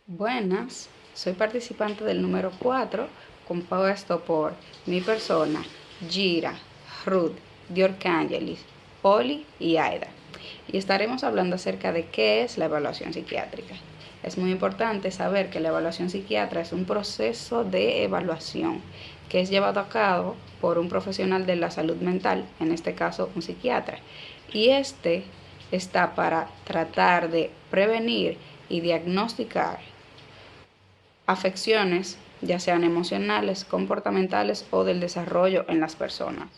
Buenas, soy participante del número 4, compuesto por mi persona, Gira, Ruth, Diorcángelis, Oli y Aida. Y estaremos hablando acerca de qué es la evaluación psiquiátrica. Es muy importante saber que la evaluación psiquiátrica es un proceso de evaluación que es llevado a cabo por un profesional de la salud mental, en este caso un psiquiatra. Y este está para tratar de prevenir y diagnosticar afecciones, ya sean emocionales, comportamentales o del desarrollo en las personas.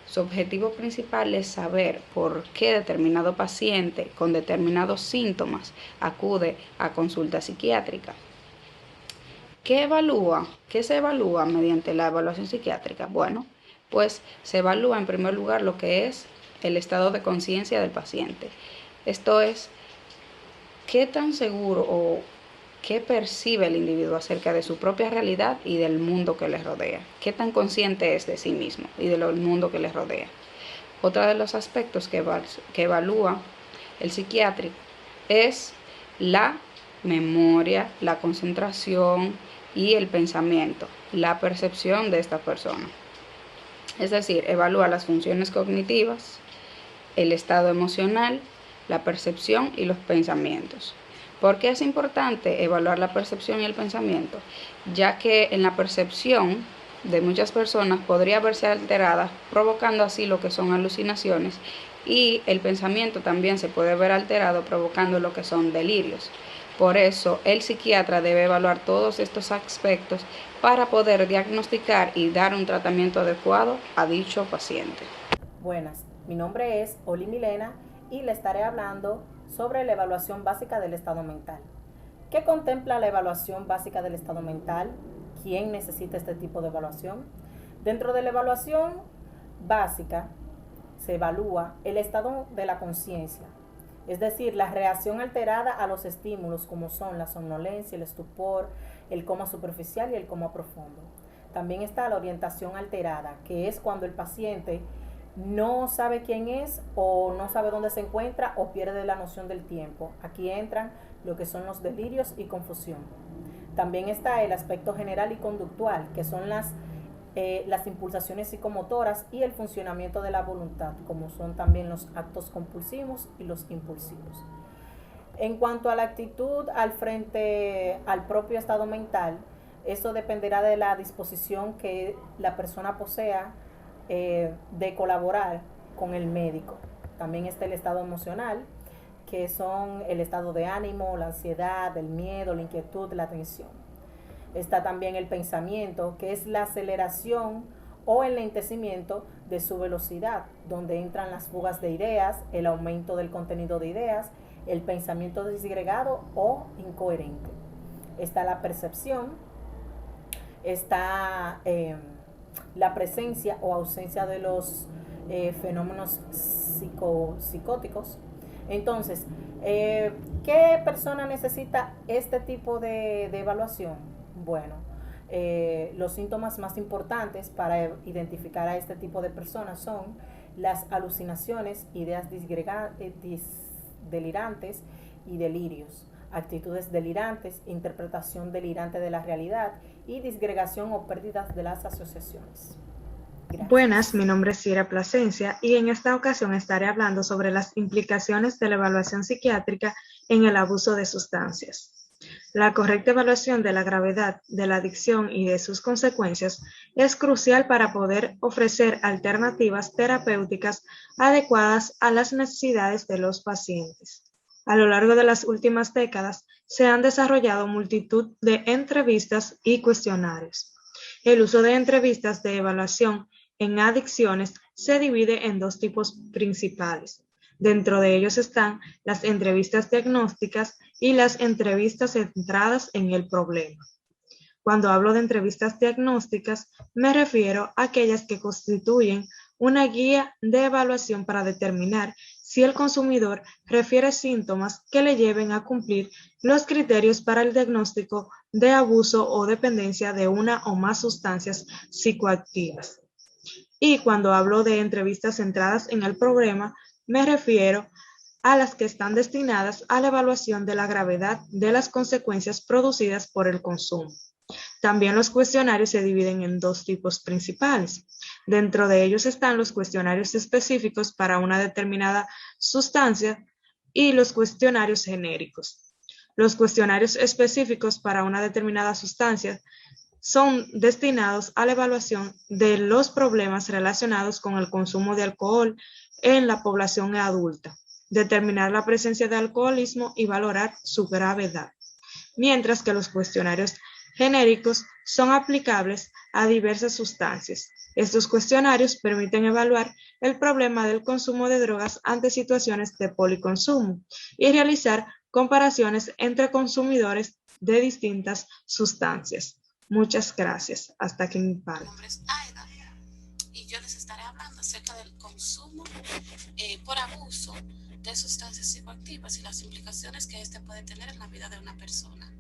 Su objetivo principal es saber por qué determinado paciente con determinados síntomas acude a consulta psiquiátrica. ¿Qué evalúa? ¿Qué se evalúa mediante la evaluación psiquiátrica? Bueno, pues se evalúa en primer lugar lo que es el estado de conciencia del paciente. Esto es, qué tan seguro o qué percibe el individuo acerca de su propia realidad y del mundo que le rodea, qué tan consciente es de sí mismo y del mundo que le rodea. Otro de los aspectos que evalúa el psiquiátrico es la memoria, la concentración y el pensamiento, la percepción de esta persona. Es decir, evalúa las funciones cognitivas, el estado emocional, la percepción y los pensamientos. ¿Por qué es importante evaluar la percepción y el pensamiento? Ya que en la percepción de muchas personas podría verse alterada, provocando así lo que son alucinaciones, y el pensamiento también se puede ver alterado, provocando lo que son delirios. Por eso, el psiquiatra debe evaluar todos estos aspectos para poder diagnosticar y dar un tratamiento adecuado a dicho paciente. Buenas, mi nombre es Oli Milena y le estaré hablando sobre la evaluación básica del estado mental. ¿Qué contempla la evaluación básica del estado mental? ¿Quién necesita este tipo de evaluación? Dentro de la evaluación básica se evalúa el estado de la conciencia, es decir, la reacción alterada a los estímulos como son la somnolencia, el estupor, el coma superficial y el coma profundo. También está la orientación alterada, que es cuando el paciente no sabe quién es o no sabe dónde se encuentra o pierde la noción del tiempo. Aquí entran lo que son los delirios y confusión. También está el aspecto general y conductual, que son las impulsaciones psicomotoras y el funcionamiento de la voluntad, como son también los actos compulsivos y los impulsivos. En cuanto a la actitud al frente al propio estado mental, eso dependerá de la disposición que la persona posea de colaborar con el médico. También está el estado emocional, que son el estado de ánimo, la ansiedad, el miedo, la inquietud, la tensión. Está también el pensamiento, que es la aceleración o el lentecimiento de su velocidad, donde entran las fugas de ideas, el aumento del contenido de ideas, el pensamiento disgregado o incoherente. Está la percepción, está la presencia o ausencia de los fenómenos psicóticos. Entonces, ¿qué persona necesita este tipo de evaluación? Bueno, los síntomas más importantes para identificar a este tipo de personas son las alucinaciones, ideas delirantes y delirios, actitudes delirantes, interpretación delirante de la realidad y disgregación o pérdidas de las asociaciones. Buenas, Gracias. mi nombre es Cira Plasencia y en esta ocasión estaré hablando sobre las implicaciones de la evaluación psiquiátrica en el abuso de sustancias. La correcta evaluación de la gravedad de la adicción y de sus consecuencias es crucial para poder ofrecer alternativas terapéuticas adecuadas a las necesidades de los pacientes. A lo largo de las últimas décadas se han desarrollado multitud de entrevistas y cuestionarios. El uso de entrevistas de evaluación en adicciones se divide en dos tipos principales. Dentro de ellos están las entrevistas diagnósticas y las entrevistas centradas en el problema. Cuando hablo de entrevistas diagnósticas, me refiero a aquellas que constituyen una guía de evaluación para determinar si el consumidor refiere síntomas que le lleven a cumplir los criterios para el diagnóstico de abuso o dependencia de una o más sustancias psicoactivas. Y cuando hablo de entrevistas centradas en el problema, me refiero a las que están destinadas a la evaluación de la gravedad de las consecuencias producidas por el consumo. También los cuestionarios se dividen en dos tipos principales. Dentro de ellos están los cuestionarios específicos para una determinada sustancia y los cuestionarios genéricos. Los cuestionarios específicos para una determinada sustancia son destinados a la evaluación de los problemas relacionados con el consumo de alcohol en la población adulta, determinar la presencia de alcoholismo y valorar su gravedad, mientras que los cuestionarios genéricos son aplicables a diversas sustancias. Estos cuestionarios permiten evaluar el problema del consumo de drogas ante situaciones de policonsumo y realizar comparaciones entre consumidores de distintas sustancias. Muchas gracias. Hasta aquí mi parte. Mi nombre es Aida y yo les estaré hablando acerca del consumo por abuso de sustancias psicoactivas y las implicaciones que este puede tener en la vida de una persona.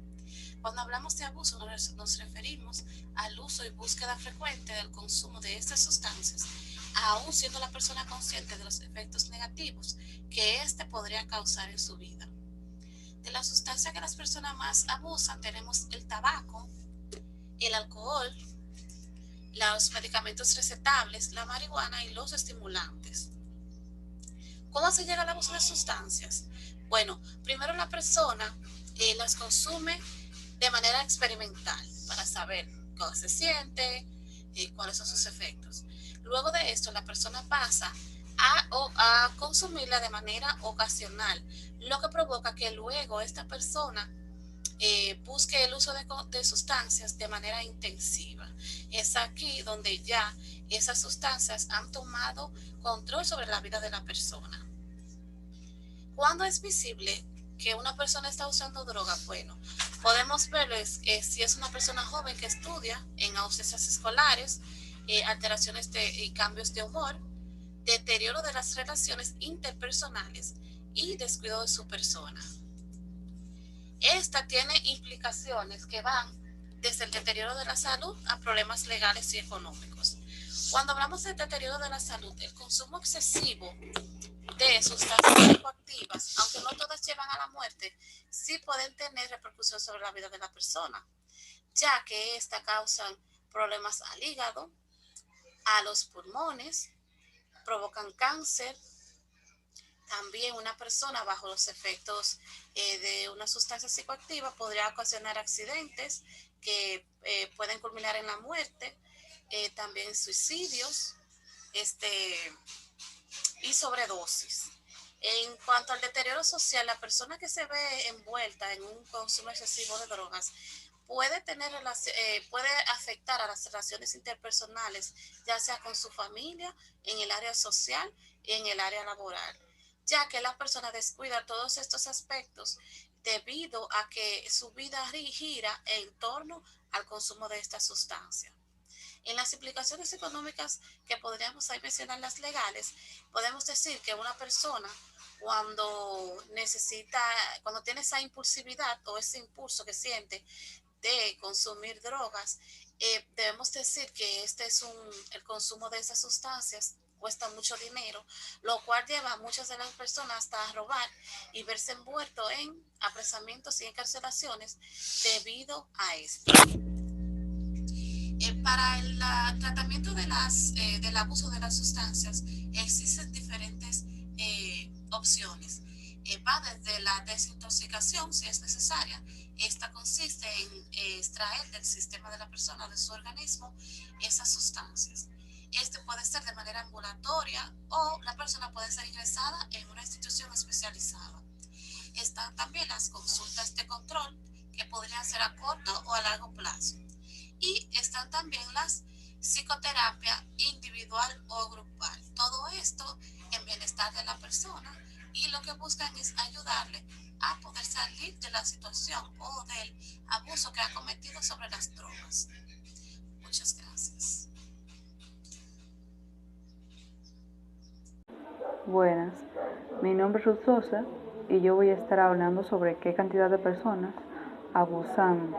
Cuando hablamos de abuso nos referimos al uso y búsqueda frecuente del consumo de estas sustancias, aún siendo la persona consciente de los efectos negativos que éste podría causar en su vida. De las sustancias que las personas más abusan tenemos el tabaco, el alcohol, los medicamentos recetables, la marihuana y los estimulantes. ¿Cómo se llega al abuso de sustancias? Bueno, primero la persona las consume de manera experimental para saber cómo se siente y cuáles son sus efectos. Luego de esto, la persona pasa a consumirla de manera ocasional, lo que provoca que luego esta persona busque el uso de sustancias de manera intensiva. Es aquí donde ya esas sustancias han tomado control sobre la vida de la persona. ¿Cuándo es visible que una persona está usando droga? Bueno, podemos verlo si es una persona joven que estudia en ausencias escolares, alteraciones y cambios de humor, deterioro de las relaciones interpersonales y descuido de su persona. Esta tiene implicaciones que van desde el deterioro de la salud a problemas legales y económicos. Cuando hablamos de deterioro de la salud, el consumo excesivo de sustancias psicoactivas, aunque no todas llevan a la muerte, sí pueden tener repercusión sobre la vida de la persona, ya que esta causan problemas al hígado, a los pulmones, provocan cáncer. También una persona bajo los efectos de una sustancia psicoactiva podría ocasionar accidentes que pueden culminar en la muerte, también suicidios y sobredosis. En cuanto al deterioro social, la persona que se ve envuelta en un consumo excesivo de drogas puede afectar a las relaciones interpersonales, ya sea con su familia, en el área social y en el área laboral, ya que la persona descuida todos estos aspectos debido a que su vida gira en torno al consumo de esta sustancia. En las implicaciones económicas que podríamos ahí mencionar las legales, podemos decir que una persona cuando tiene esa impulsividad o ese impulso que siente de consumir drogas, debemos decir que el consumo de esas sustancias cuesta mucho dinero, lo cual lleva a muchas de las personas hasta a robar y verse envuelto en apresamientos y encarcelaciones debido a esto. Para el tratamiento del abuso de las sustancias existen diferentes opciones. Va desde la desintoxicación, si es necesaria. Esta consiste en extraer del sistema de la persona, de su organismo, esas sustancias. Puede ser de manera ambulatoria o la persona puede ser ingresada en una institución especializada. Están también las consultas de control, que podrían ser a corto o a largo plazo. Y están también las psicoterapia individual o grupal. Todo esto en bienestar de la persona, y lo que buscan es ayudarle a poder salir de la situación o del abuso que ha cometido sobre las drogas. Muchas gracias. Buenas, mi nombre es Ruth Sosa y yo voy a estar hablando sobre qué cantidad de personas abusan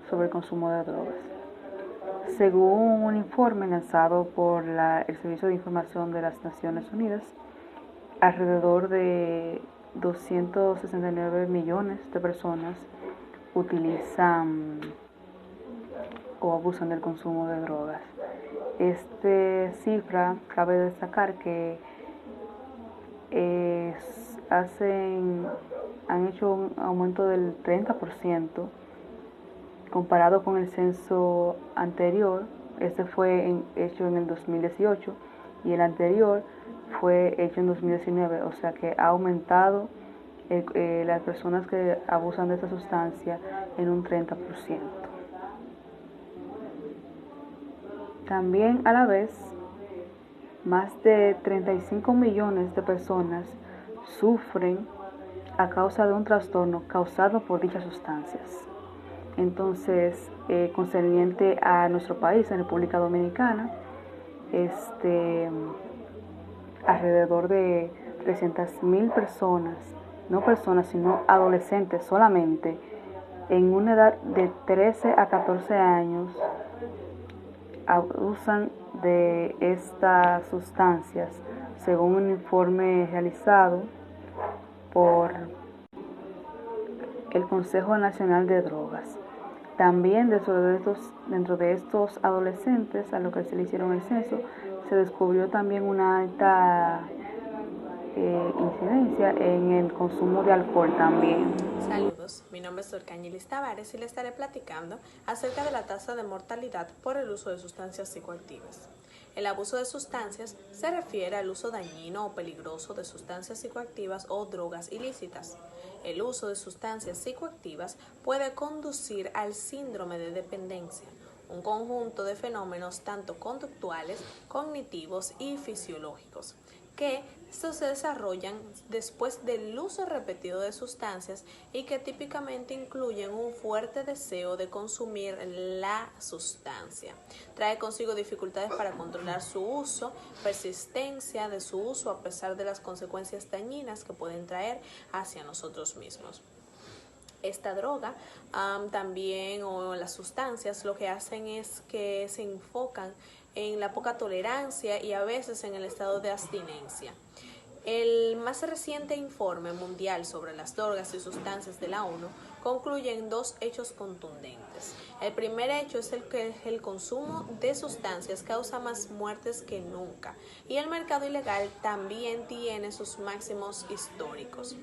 sobre el consumo de drogas. Según un informe lanzado por el Servicio de Información de las Naciones Unidas, alrededor de 269 millones de personas utilizan o abusan del consumo de drogas. Esta cifra cabe destacar que han hecho un aumento del 30% comparado con el censo anterior. Este fue hecho en el 2018 y el anterior fue hecho en 2019, o sea que ha aumentado las personas que abusan de esta sustancia en un 30%. También a la vez, más de 35 millones de personas sufren a causa de un trastorno causado por dichas sustancias. Entonces, concerniente a nuestro país, en República Dominicana, alrededor de 300,000 personas, no personas, sino adolescentes solamente, en una edad de 13 a 14 años, abusan de estas sustancias, según un informe realizado por el Consejo Nacional de Drogas. También dentro de estos adolescentes a los que se le hicieron el censo, se descubrió también una alta incidencia en el consumo de alcohol también. Saludos, mi nombre es Orcañilis Tavares y le estaré platicando acerca de la tasa de mortalidad por el uso de sustancias psicoactivas. El abuso de sustancias se refiere al uso dañino o peligroso de sustancias psicoactivas o drogas ilícitas. El uso de sustancias psicoactivas puede conducir al síndrome de dependencia, un conjunto de fenómenos tanto conductuales, cognitivos y fisiológicos, que se desarrollan después del uso repetido de sustancias y que típicamente incluyen un fuerte deseo de consumir la sustancia. Trae consigo dificultades para controlar su uso, persistencia de su uso a pesar de las consecuencias dañinas que pueden traer hacia nosotros mismos. Esta droga también, o las sustancias, lo que hacen es que se enfocan en la poca tolerancia y a veces en el estado de abstinencia. El más reciente informe mundial sobre las drogas y sustancias de la ONU concluye en dos hechos contundentes. El primer hecho es el consumo de sustancias causa más muertes que nunca y el mercado ilegal también tiene sus máximos históricos.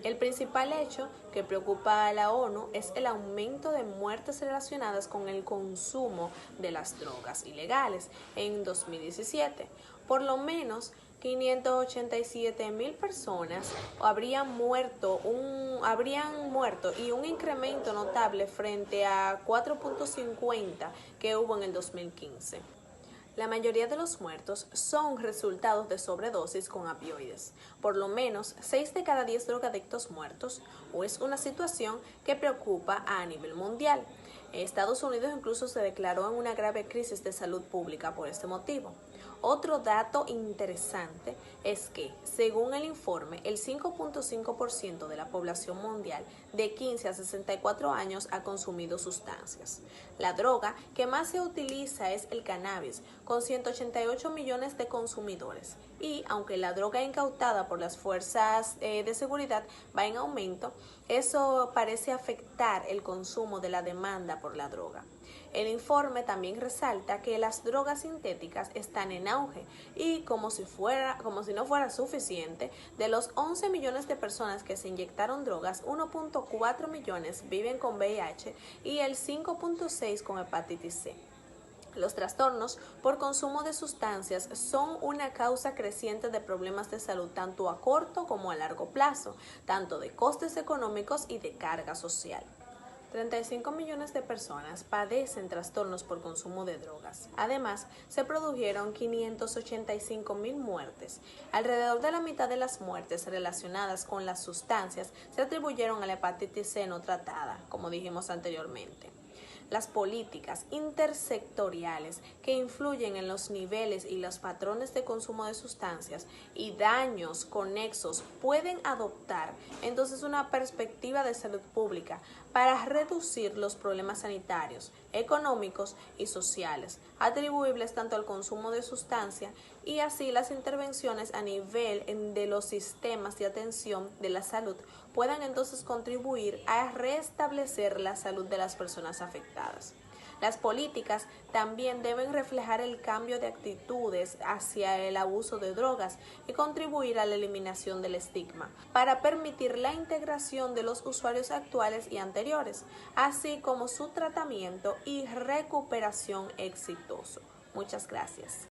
El principal hecho que preocupa a la ONU es el aumento de muertes relacionadas con el consumo de las drogas ilegales en 2017. Por lo menos 587,000 personas habrían muerto y un incremento notable frente a 4.50 que hubo en el 2015. La mayoría de los muertos son resultados de sobredosis con opioides. Por lo menos 6 de cada 10 drogadictos muertos, o es una situación que preocupa a nivel mundial. Estados Unidos incluso se declaró en una grave crisis de salud pública por este motivo. Otro dato interesante es que, según el informe, el 5.5% de la población mundial de 15 a 64 años ha consumido sustancias. La droga que más se utiliza es el cannabis, con 188 millones de consumidores. Y, aunque la droga incautada por las fuerzas de seguridad va en aumento, eso parece afectar el consumo de la demanda por la droga. El informe también resalta que las drogas sintéticas están en auge y como si no fuera suficiente, de los 11 millones de personas que se inyectaron drogas, 1.4 millones viven con VIH y el 5.6 con hepatitis C. Los trastornos por consumo de sustancias son una causa creciente de problemas de salud tanto a corto como a largo plazo, tanto de costes económicos y de carga social. 35 millones de personas padecen trastornos por consumo de drogas. Además, se produjeron 585,000 muertes. Alrededor de la mitad de las muertes relacionadas con las sustancias se atribuyeron a la hepatitis C no tratada, como dijimos anteriormente. Las políticas intersectoriales que influyen en los niveles y los patrones de consumo de sustancias y daños conexos pueden adoptar entonces una perspectiva de salud pública para reducir los problemas sanitarios, económicos y sociales atribuibles tanto al consumo de sustancia y así las intervenciones a nivel de los sistemas de atención de la salud puedan entonces contribuir a restablecer la salud de las personas afectadas. Las políticas también deben reflejar el cambio de actitudes hacia el abuso de drogas y contribuir a la eliminación del estigma, para permitir la integración de los usuarios actuales y anteriores, así como su tratamiento y recuperación exitoso. Muchas gracias.